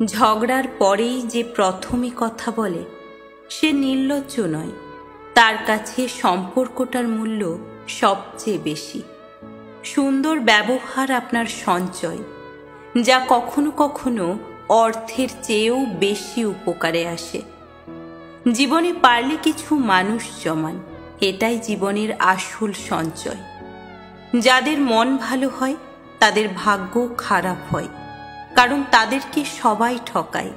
ঝগড়ার পরেই যে প্রথমে কথা বলে সে নির্লজ্জ নয়, তার কাছে সম্পর্কটার মূল্য সবচেয়ে বেশি। সুন্দর ব্যবহার আপনার সঞ্চয়, যা কখনো কখনো অর্থের চেয়েও বেশি উপকারে আসে। জীবনে পারলে কিছু মানুষ জমান, এটাই জীবনের আসল সঞ্চয়। যাদের মন ভালো হয় তাদের ভাগ্য খারাপ হয়, কারণ তাদেরকে সবাই ঠকায়।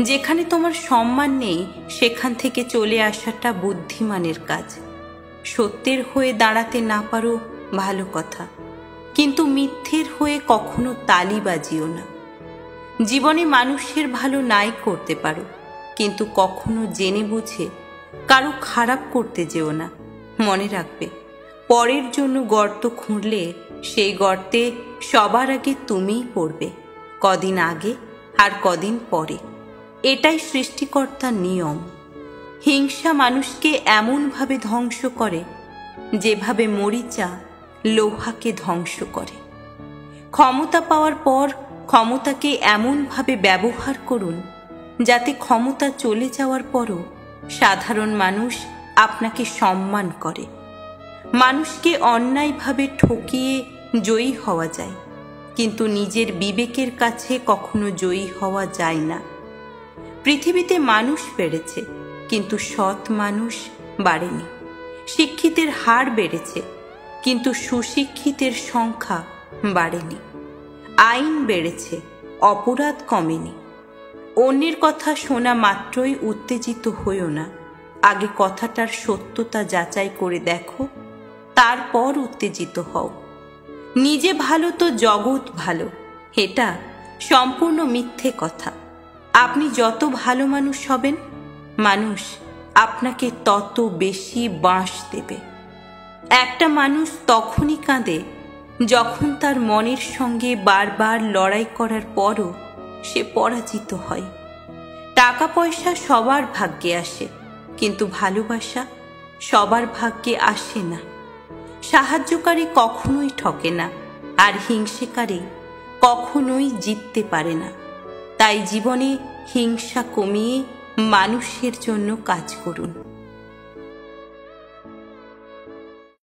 যেখানে তোমার সম্মান নেই সেখান থেকে চলে আসাটা বুদ্ধিমানের কাজ। সত্যের হয়ে দাঁড়াতে না পারো ভালো কথা, কিন্তু মিথ্যের হয়ে কখনো তালি বাজিও না। জীবনে মানুষের ভালো নাই করতে পারো, কিন্তু কখনো জেনে বুঝে কারো খারাপ করতে যেও না। মনে রাখবে, পরের জন্য গর্ত খুঁড়লে সেই গর্তে সবার আগে তুমিই পড়বে, কদিন আগে আর কদিন পরে। এটাই সৃষ্টিকর্তার নিয়ম। হিংসা মানুষকে এমনভাবে ধ্বংস করে যেভাবে মরিচা লোহাকে ধ্বংস করে। ক্ষমতা পাওয়ার পর ক্ষমতাকে এমনভাবে ব্যবহার করুন যাতে ক্ষমতা চলে যাওয়ার পরও সাধারণ মানুষ আপনাকে সম্মান করে। মানুষকে অন্যায়ভাবে ঠকিয়ে জয়ী হওয়া যায়, কিন্তু নিজের বিবেকের কাছে কখনো জয়ী হওয়া যায় না। পৃথিবীতে মানুষ বেড়েছে, কিন্তু সৎ মানুষ বাড়েনি। শিক্ষিতের হার বেড়েছে, কিন্তু সুশিক্ষিতের সংখ্যা বাড়েনি। আইন বেড়েছে, অপরাধ কমেনি। অন্যের কথা শোনা মাত্রই উত্তেজিত হইও না। আগে কথাটার সত্যতা যাচাই করে দেখো, তারপর উত্তেজিত হও। নিজে ভালো তো জগৎ ভালো, এটা সম্পূর্ণ মিথ্যে কথা। আপনি যত ভালো মানুষ হবেন, মানুষ আপনাকে তত বেশি বাঁশ দেবে। একটা মানুষ তখনই কাঁদে যখন তার মনের সঙ্গে বারবার লড়াই করার পরও সে পরাজিত হয়। টাকা পয়সা সবার ভাগ্যে আসে, কিন্তু ভালোবাসা সবার ভাগ্যে আসে না। সাহায্যকারী কখনোই ঠকে না, আর হিংসেকারী কখনোই জিততে পারে না। তাই জীবনে হিংসা কমিয়ে মানুষের জন্য কাজ করুন।